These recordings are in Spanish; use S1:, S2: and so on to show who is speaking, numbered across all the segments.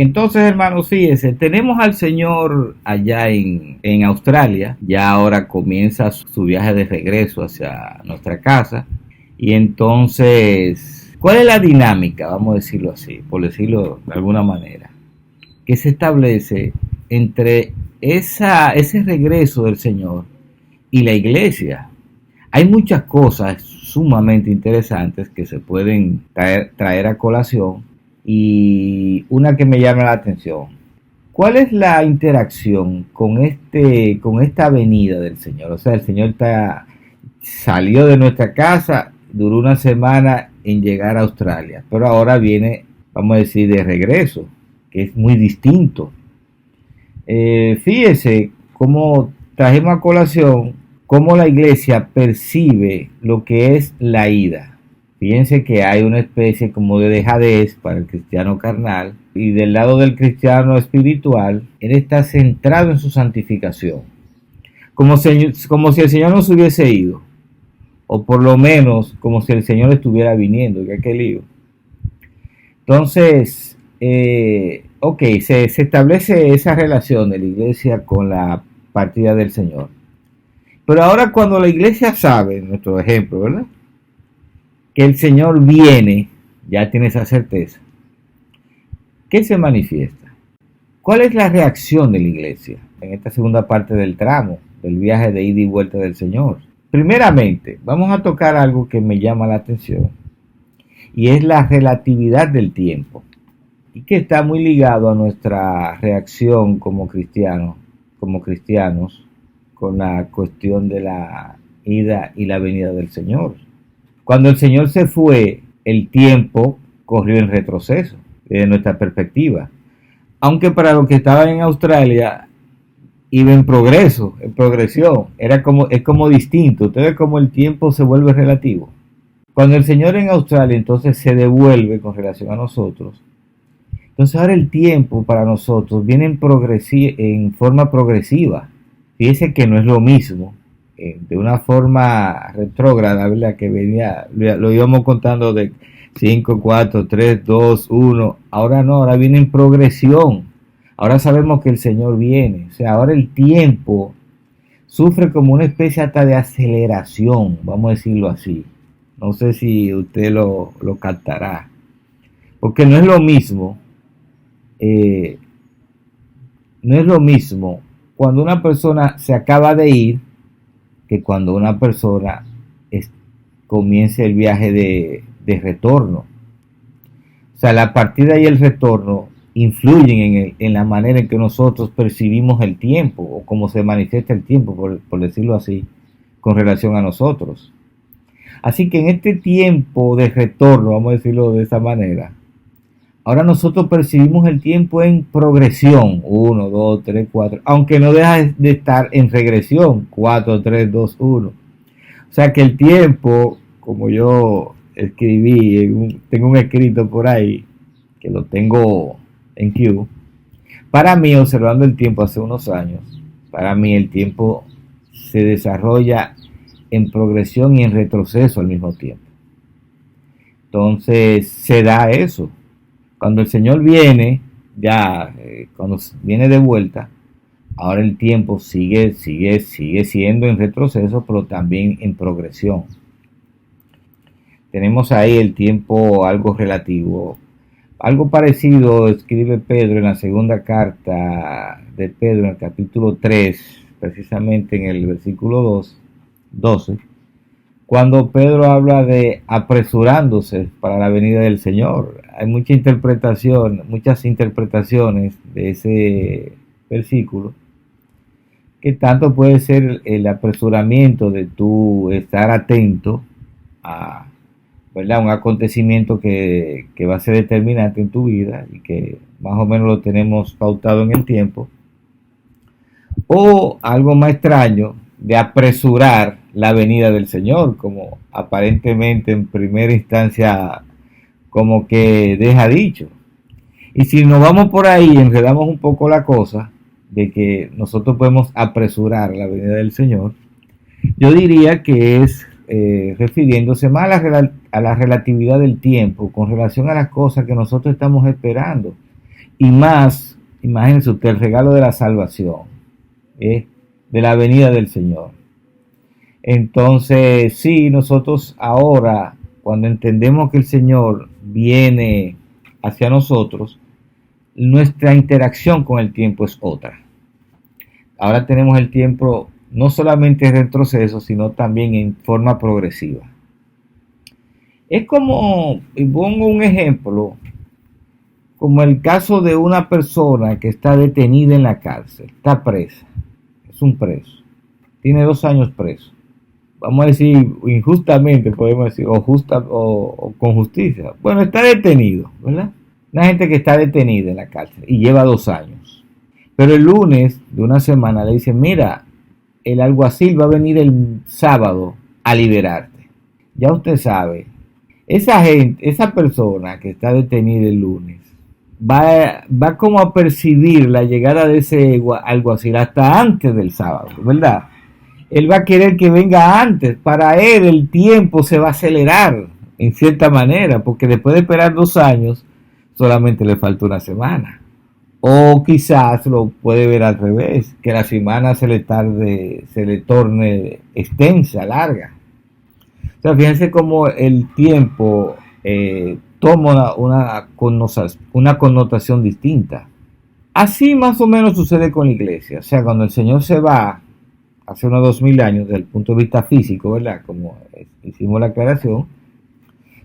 S1: Entonces, hermanos, fíjense, tenemos al Señor allá en Australia, ya ahora comienza su viaje de regreso hacia nuestra casa, y entonces, ¿cuál es la dinámica, vamos a decirlo así, por decirlo de alguna manera, que se establece entre ese regreso del Señor y la iglesia? Hay muchas cosas sumamente interesantes que se pueden traer a colación, y una que me llama la atención: ¿cuál es la interacción con esta venida del Señor? O sea, el Señor salió de nuestra casa, duró una semana en llegar a Australia, pero ahora viene, vamos a decir, de regreso, que es muy distinto. Fíjese cómo trajimos a colación cómo la iglesia percibe lo que es la ida. Fíjense que hay una especie como de dejadez para el cristiano carnal, y del lado del cristiano espiritual, él está centrado en su santificación, como si el Señor no se hubiese ido, o por lo menos como si el Señor estuviera viniendo. ¿Qué lío? Entonces, se establece esa relación de la iglesia con la partida del Señor. Pero ahora, cuando la iglesia sabe, nuestro ejemplo, ¿verdad?, que el Señor viene, ya tiene esa certeza, ¿qué se manifiesta? ¿Cuál es la reacción de la iglesia en esta segunda parte del tramo, del viaje de ida y vuelta del Señor? Primeramente, vamos a tocar algo que me llama la atención, y es la relatividad del tiempo, y que está muy ligado a nuestra reacción como cristianos, con la cuestión de la ida y la venida del Señor. Cuando el Señor se fue, el tiempo corrió en retroceso, desde nuestra perspectiva. Aunque para los que estaban en Australia, iba en progreso, en progresión. Es como distinto. Ustedes, como el tiempo se vuelve relativo. Cuando el Señor en Australia entonces se devuelve con relación a nosotros, entonces ahora el tiempo para nosotros viene en forma progresiva. Fíjese que no es lo mismo, de una forma retrógrada, ¿verdad?, que venía, lo íbamos contando de 5, 4, 3, 2, 1. Ahora no, ahora viene en progresión. Ahora sabemos que el Señor viene. O sea, ahora el tiempo sufre como una especie hasta de aceleración, vamos a decirlo así. No sé si usted lo captará. Porque no es lo mismo, cuando una persona se acaba de ir, que cuando una persona comienza el viaje de retorno. O sea, la partida y el retorno influyen en la manera en que nosotros percibimos el tiempo, o cómo se manifiesta el tiempo, por decirlo así, con relación a nosotros. Así que en este tiempo de retorno, vamos a decirlo de esa manera, ahora nosotros percibimos el tiempo en progresión, 1, 2, 3, 4, aunque no deja de estar en regresión, 4, 3, 2, 1. O sea que el tiempo, como yo escribí, tengo un escrito por ahí, que lo tengo en Q, para mí, observando el tiempo hace unos años, para mí el tiempo se desarrolla en progresión y en retroceso al mismo tiempo. Entonces se da eso. Cuando el Señor viene, cuando viene de vuelta, ahora el tiempo sigue siendo en retroceso, pero también en progresión. Tenemos ahí el tiempo algo relativo. Algo parecido escribe Pedro en la segunda carta de Pedro, en el capítulo 3, precisamente en el versículo 12, cuando Pedro habla de apresurándose para la venida del Señor. Hay muchas interpretaciones de ese versículo, que tanto puede ser el apresuramiento de tú estar atento a, ¿verdad?, un acontecimiento que va a ser determinante en tu vida y que más o menos lo tenemos pautado en el tiempo, o algo más extraño, de apresurar la venida del Señor, como aparentemente en primera instancia como que deja dicho. Y si nos vamos por ahí, enredamos un poco la cosa de que nosotros podemos apresurar la venida del Señor, yo diría que es refiriéndose más a la relatividad del tiempo con relación a las cosas que nosotros estamos esperando. Y más, imagínense usted, el regalo de la salvación, de la venida del Señor. Entonces, sí, nosotros ahora, cuando entendemos que el Señor viene hacia nosotros, nuestra interacción con el tiempo es otra. Ahora tenemos el tiempo no solamente en retroceso, sino también en forma progresiva. Es como, y pongo un ejemplo, como el caso de una persona que está detenida en la cárcel, está presa, es un preso, tiene 2 años preso. Vamos a decir injustamente, podemos decir, o con justicia. Bueno, está detenido, ¿verdad? Una gente que está detenida en la cárcel y lleva 2 años. Pero el lunes de una semana le dicen, mira, el alguacil va a venir el sábado a liberarte. Ya usted sabe, esa persona que está detenida el lunes, va como a percibir la llegada de ese alguacil hasta antes del sábado, ¿verdad? Él va a querer que venga antes. Para él el tiempo se va a acelerar en cierta manera, porque después de esperar 2 años, solamente le falta una semana. O quizás lo puede ver al revés, que la semana se le torne extensa, larga. O sea, fíjense cómo el tiempo toma una connotación distinta. Así más o menos sucede con la iglesia. O sea, cuando el Señor se va, hace unos 2000 años, desde el punto de vista físico, ¿verdad? Como hicimos la aclaración.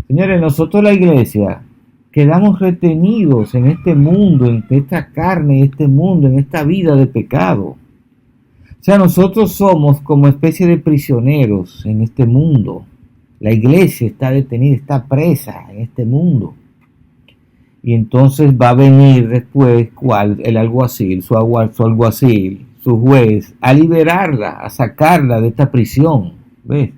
S1: Señores, nosotros la iglesia quedamos retenidos en este mundo, en esta carne, en este mundo, en esta vida de pecado. O sea, nosotros somos como especie de prisioneros en este mundo. La iglesia está detenida, está presa en este mundo. Y entonces va a venir después, el alguacil, su alguacil, su juez, a liberarla, a sacarla de esta prisión. ¿Ves?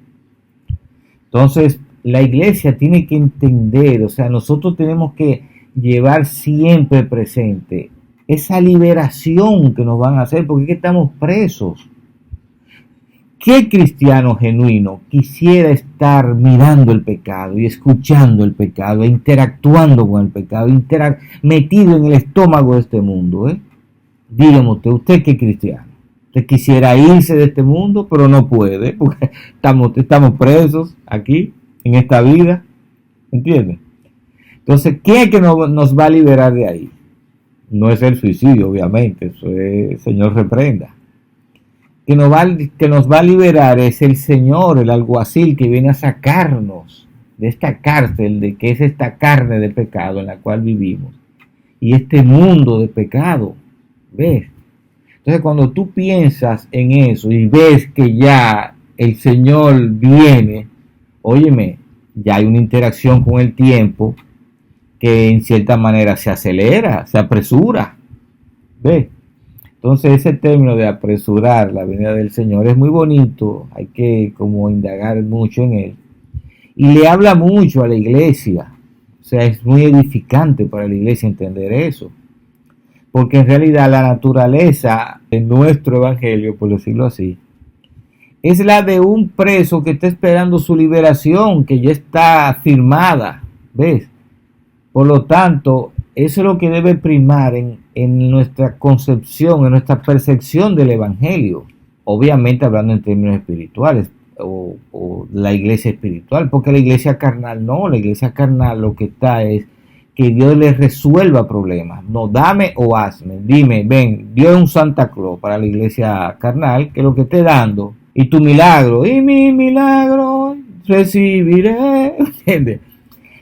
S1: Entonces, la iglesia tiene que entender, o sea, nosotros tenemos que llevar siempre presente esa liberación que nos van a hacer, porque es que estamos presos. ¿Qué cristiano genuino quisiera estar mirando el pecado y escuchando el pecado e interactuando con el pecado, metido en el estómago de este mundo? Dígame usted qué cristiano. Usted quisiera irse de este mundo, pero no puede, porque estamos presos aquí, en esta vida. ¿Entiende? Entonces, ¿qué es que nos va a liberar de ahí? No es el suicidio, obviamente, eso es, Señor reprenda. Que nos va a liberar es el Señor, el alguacil que viene a sacarnos de esta cárcel, de que es esta carne de pecado en la cual vivimos, y este mundo de pecado. ¿Ves? Entonces, cuando tú piensas en eso y ves que ya el Señor viene, óyeme, ya hay una interacción con el tiempo que en cierta manera se acelera, se apresura. ¿Ves? Entonces ese término de apresurar la venida del Señor es muy bonito, hay que como indagar mucho en él. Y le habla mucho a la iglesia, o sea, es muy edificante para la iglesia entender eso. Porque en realidad la naturaleza de nuestro evangelio, por decirlo así, es la de un preso que está esperando su liberación, que ya está firmada, ¿ves? Por lo tanto, eso es lo que debe primar en nuestra concepción, en nuestra percepción del evangelio. Obviamente hablando en términos espirituales, o la iglesia espiritual, porque la iglesia carnal no, la iglesia carnal lo que está es que Dios les resuelva problemas. No, dame o hazme, dime, ven, Dios es un Santa Claus para la iglesia carnal, que lo que esté dando, y tu milagro, y mi milagro recibiré, ¿entiendes?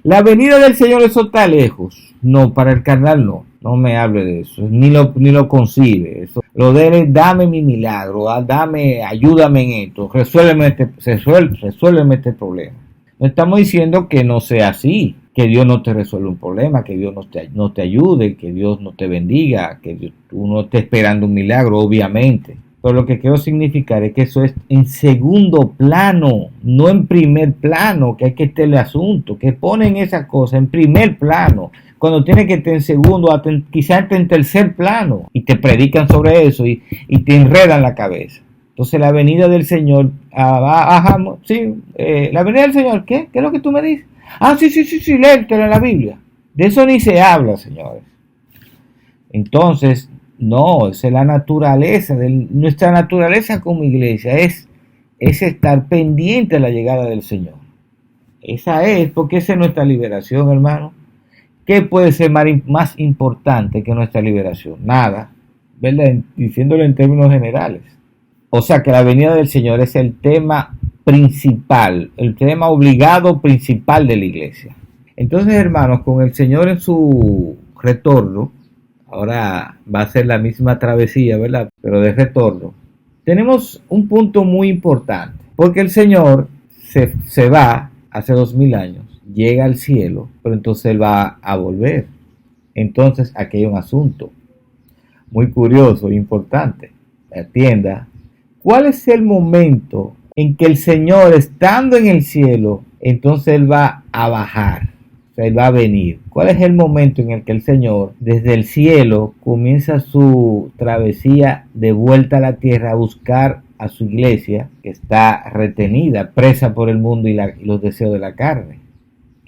S1: La venida del Señor, eso está lejos. No, para el carnal no me hable de eso, ni lo concibe. Eso. Lo de él, dame mi milagro, ayúdame en esto, resuélveme este problema. No estamos diciendo que no sea así, que Dios no te resuelva un problema, que Dios no te ayude, que Dios no te bendiga, que tú no estés esperando un milagro, obviamente. Pero lo que quiero significar es que eso es en segundo plano, no en primer plano, que hay que estar el asunto, que ponen esa cosa en primer plano, cuando tiene que estar en segundo, quizás en tercer plano, y te predican sobre eso y te enredan la cabeza. Entonces la venida del Señor, la venida del Señor, ¿qué? ¿Qué es lo que tú me dices? Sí, léetelo en la Biblia. De eso ni se habla, señores. Entonces, no, esa es la naturaleza, nuestra naturaleza como iglesia es estar pendiente a la llegada del Señor. Esa es, porque esa es nuestra liberación, hermano. ¿Qué puede ser más importante que nuestra liberación? Nada, ¿verdad? Diciéndolo en términos generales. O sea que la venida del Señor es el tema principal, el tema obligado principal de la iglesia. Entonces, hermanos, con el Señor en su retorno, ahora va a ser la misma travesía, ¿verdad? Pero de retorno. Tenemos un punto muy importante, porque el Señor se va hace 2000 años, llega al cielo, pero entonces Él va a volver. Entonces aquí hay un asunto muy curioso e importante. Atienda, ¿cuál es el momento en que el Señor, estando en el cielo, entonces Él va a bajar? O sea, Él va a venir. ¿Cuál es el momento en el que el Señor, desde el cielo, comienza su travesía de vuelta a la tierra a buscar a su iglesia, que está retenida, presa por el mundo y los deseos de la carne?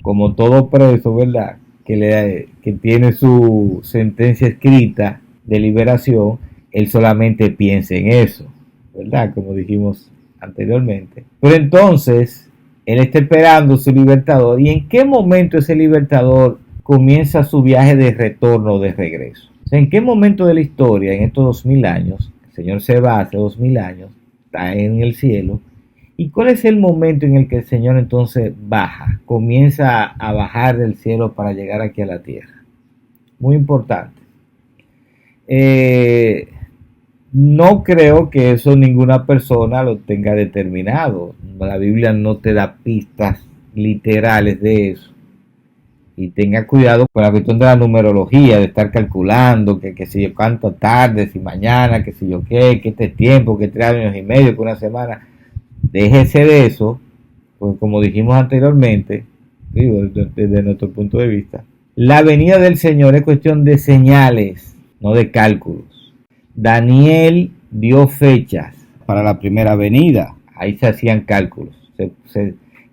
S1: Como todo preso, ¿verdad? Que tiene su sentencia escrita de liberación, él solamente piensa en eso, ¿verdad? Como dijimos anteriormente. Pero entonces, él está esperando su libertador. ¿Y en qué momento ese libertador comienza su viaje de retorno o de regreso? O sea, ¿en qué momento de la historia, en estos 2000 años, el Señor se va hace 2000 años, está en el cielo? ¿Y cuál es el momento en el que el Señor entonces baja, comienza a bajar del cielo para llegar aquí a la tierra? Muy importante. No creo que eso ninguna persona lo tenga determinado. La Biblia no te da pistas literales de eso. Y tenga cuidado con la cuestión de la numerología, de estar calculando que si yo canto tarde, si mañana, que si yo qué, que este tiempo, que 3 años y medio, que una semana. Déjese de eso, pues como dijimos anteriormente, digo, desde nuestro punto de vista, la venida del Señor es cuestión de señales, no de cálculos. Daniel dio fechas para la primera venida, ahí se hacían cálculos,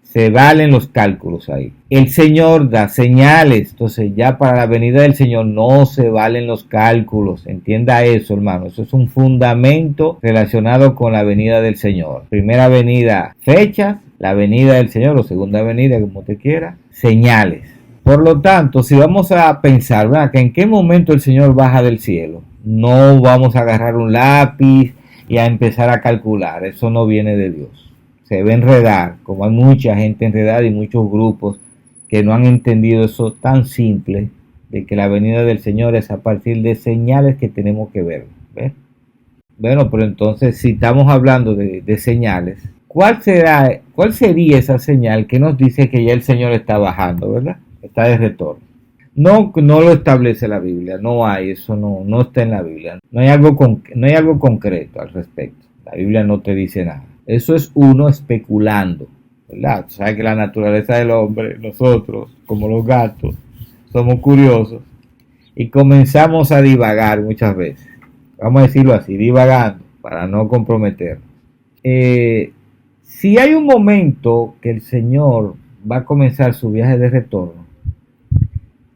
S1: se valen los cálculos ahí. El Señor da señales, entonces ya para la venida del Señor no se valen los cálculos. Entienda eso, hermano. Eso es un fundamento relacionado con la venida del Señor. Primera venida, fechas. La venida del Señor o segunda venida, como usted quiera, señales. Por lo tanto, si vamos a pensar, ¿verdad?, que en qué momento el Señor baja del cielo, no vamos a agarrar un lápiz y a empezar a calcular. Eso no viene de Dios. Se debe enredar, como hay mucha gente enredada y muchos grupos que no han entendido eso tan simple de que la venida del Señor es a partir de señales que tenemos que ver. ¿Ves? Bueno, pero entonces si estamos hablando de señales, ¿cuál sería esa señal que nos dice que ya el Señor está bajando, ¿verdad? Está de retorno. No lo establece la Biblia, no hay, eso no está en la Biblia. No hay algo concreto al respecto. La Biblia no te dice nada. Eso es uno especulando, ¿verdad? Sabes que la naturaleza del hombre, nosotros, como los gatos, somos curiosos y comenzamos a divagar muchas veces. Vamos a decirlo así, divagando, para no comprometernos. Si hay un momento que el Señor va a comenzar su viaje de retorno,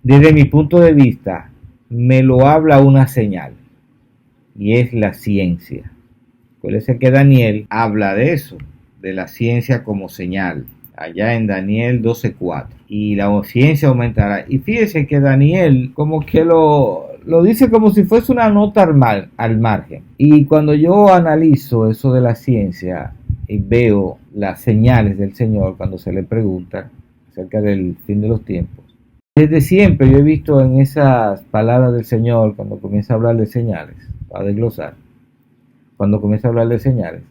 S1: desde mi punto de vista, me lo habla una señal, y es la ciencia. Acuérdense que Daniel habla de eso, de la ciencia como señal, allá en Daniel 12:4. Y la ciencia aumentará. Y fíjense que Daniel como que lo dice como si fuese una nota al margen. Y cuando yo analizo eso de la ciencia y veo las señales del Señor cuando se le pregunta acerca del fin de los tiempos, desde siempre yo he visto en esas palabras del Señor, cuando comienza a hablar de señales, para desglosar, cuando comienza a hablar de señales,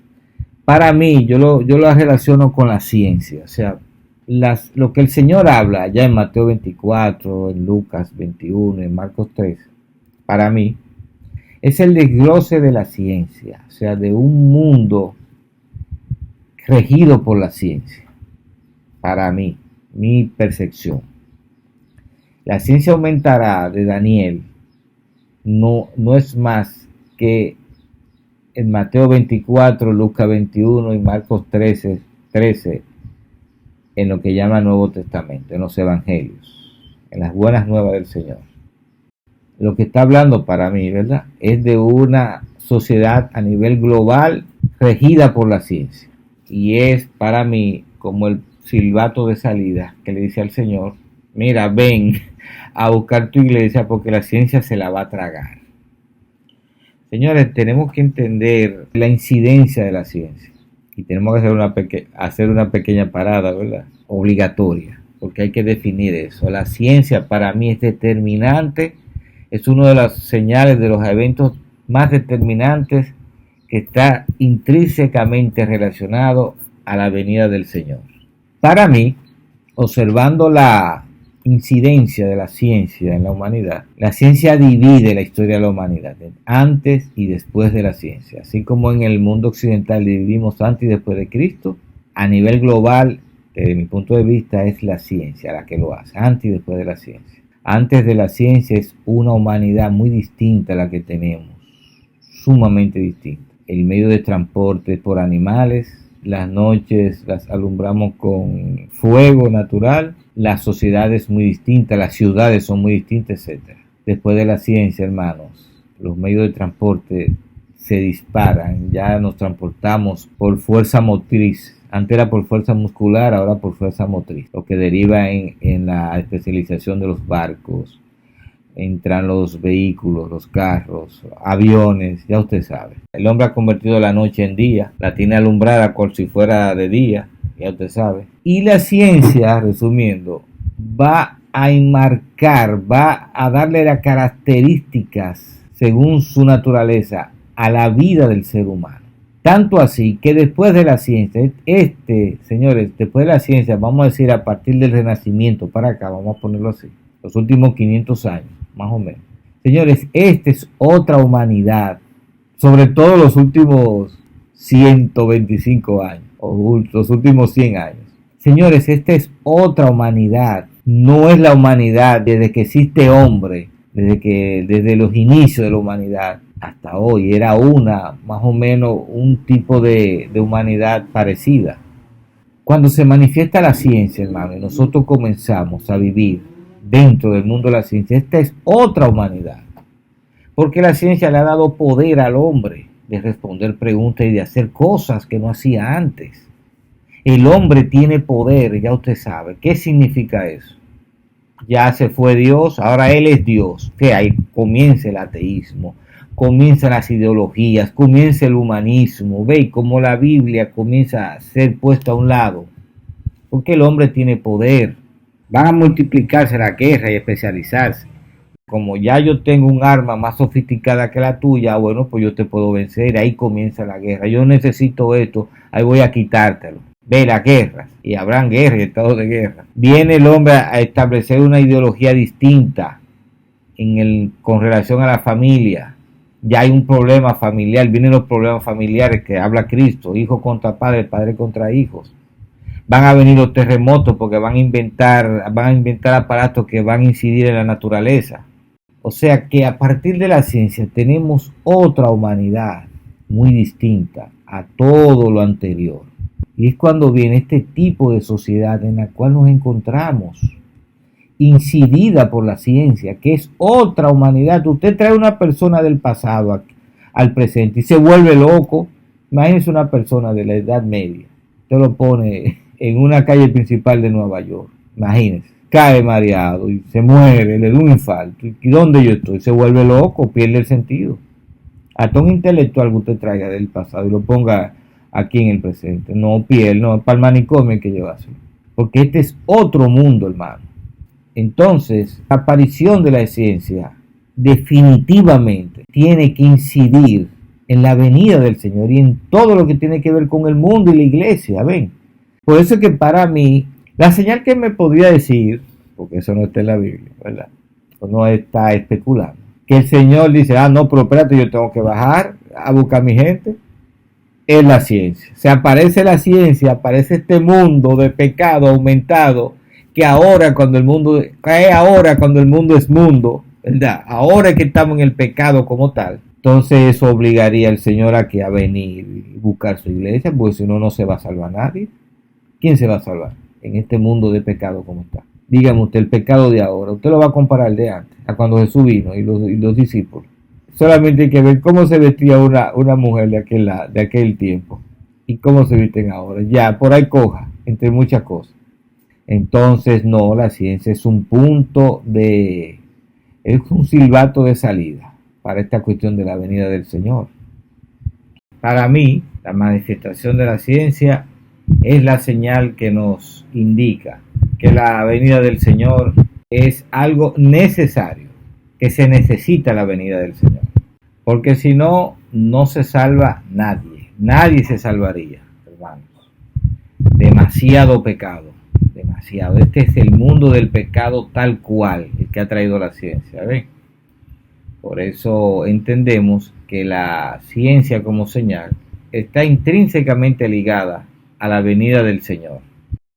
S1: para mí yo lo relaciono con la ciencia. O sea, lo que el Señor habla ya en Mateo 24, en Lucas 21, en Marcos 13, para mí es el desglose de la ciencia, o sea, de un mundo regido por la ciencia. Para mí, mi percepción, la ciencia aumentará de Daniel no es más que en Mateo 24, Lucas 21 y Marcos 13, en lo que llama Nuevo Testamento, en los Evangelios, en las buenas nuevas del Señor. Lo que está hablando para mí, ¿verdad? Es de una sociedad a nivel global regida por la ciencia. Y es para mí como el silbato de salida que le dice al Señor, mira, ven a buscar tu iglesia porque la ciencia se la va a tragar. Señores, tenemos que entender la incidencia de la ciencia y tenemos que hacer una pequeña parada, ¿verdad? Obligatoria, porque hay que definir eso. La ciencia para mí es determinante, es uno de las señales de los eventos más determinantes que está intrínsecamente relacionado a la venida del Señor. Para mí, observando la incidencia de la ciencia en la humanidad, la ciencia divide la historia de la humanidad antes y después de la ciencia. Así como en el mundo occidental dividimos antes y después de Cristo, a nivel global, desde mi punto de vista, es la ciencia la que lo hace, antes y después de la ciencia. Antes de la ciencia es una humanidad muy distinta a la que tenemos, sumamente distinta. El medio de transporte por animales, las noches las alumbramos con fuego natural, la sociedad es muy distinta, las ciudades son muy distintas, etc. Después de la ciencia, hermanos, los medios de transporte se disparan, ya nos transportamos por fuerza motriz. Antes era por fuerza muscular, ahora por fuerza motriz, lo que deriva en la especialización de los barcos. Entran los vehículos, los carros, aviones, ya usted sabe. El hombre ha convertido la noche en día, la tiene alumbrada como si fuera de día, ya usted sabe. Y la ciencia, resumiendo, va a enmarcar, va a darle las características según su naturaleza a la vida del ser humano. Tanto así que después de la ciencia, señores, después de la ciencia, vamos a decir a partir del Renacimiento para acá, vamos a ponerlo así, los últimos 500 años, más o menos. Señores, esta es otra humanidad, sobre todo los últimos 125 años, o los últimos 100 años. Señores, esta es otra humanidad, no es la humanidad desde que existe hombre, desde los inicios de la humanidad hasta hoy, era más o menos un tipo de humanidad parecida. Cuando se manifiesta la ciencia, hermano, y nosotros comenzamos a vivir dentro del mundo de la ciencia, esta es otra humanidad, porque la ciencia le ha dado poder al hombre de responder preguntas y de hacer cosas que no hacía antes. El hombre tiene poder, ya usted sabe. ¿Qué significa eso? Ya se fue Dios, ahora Él es Dios. Que ahí comienza el ateísmo, comienzan las ideologías, comienza el humanismo. Ve cómo la Biblia comienza a ser puesta a un lado, porque el hombre tiene poder. Van a multiplicarse la guerra y especializarse. Como ya yo tengo un arma más sofisticada que la tuya, bueno, pues yo te puedo vencer. Ahí comienza la guerra. Yo necesito esto, ahí voy a quitártelo. Ve las guerras, y habrán guerras y estados de guerra. Viene el hombre a establecer una ideología distinta con relación a la familia. Ya hay un problema familiar, vienen los problemas familiares que habla Cristo, hijo contra padre, padre contra hijos. Van a venir los terremotos porque van a inventar aparatos que van a incidir en la naturaleza. O sea que a partir de la ciencia tenemos otra humanidad muy distinta a todo lo anterior. Y es cuando viene este tipo de sociedad en la cual nos encontramos, incidida por la ciencia, que es otra humanidad. Usted trae una persona del pasado al presente y se vuelve loco. Imagínese una persona de la Edad Media, usted lo pone en una calle principal de Nueva York, imagínese, cae mareado y se muere, le da un infarto. ¿Y dónde yo estoy? Se vuelve loco, pierde el sentido. Hasta un intelectual que usted traiga del pasado y lo ponga aquí en el presente, no para el manicomio hay que llevarse, porque este es otro mundo, hermano. Entonces, la aparición de la ciencia definitivamente tiene que incidir en la venida del Señor y en todo lo que tiene que ver con el mundo y la iglesia, ¿ven? Por eso es que para mí, la señal que me podría decir, porque eso no está en la Biblia, ¿verdad? No está especulando, que el Señor dice, no, pero espérate, yo tengo que bajar a buscar a mi gente, es la ciencia. Se aparece la ciencia, aparece este mundo de pecado aumentado, que ahora cuando el mundo es mundo, ¿verdad? Ahora que estamos en el pecado como tal, entonces eso obligaría al Señor a venir y buscar su iglesia, porque si no, no se va a salvar nadie. ¿Quién se va a salvar en este mundo de pecado como está? Dígame usted, el pecado de ahora, usted lo va a comparar al de antes, a cuando Jesús vino y los discípulos. Solamente hay que ver cómo se vestía una mujer de aquel tiempo y cómo se visten ahora. Ya, por ahí coja, entre muchas cosas. Entonces, no, la ciencia es es un silbato de salida para esta cuestión de la venida del Señor. Para mí, la manifestación de la ciencia es la señal que nos indica que la venida del Señor es algo necesario, que se necesita la venida del Señor. Porque si no, no se salva nadie. Nadie se salvaría, hermanos. Demasiado pecado, demasiado. Este es el mundo del pecado tal cual, el que ha traído la ciencia. ¿Ven? Por eso entendemos que la ciencia como señal está intrínsecamente ligada a la venida del Señor.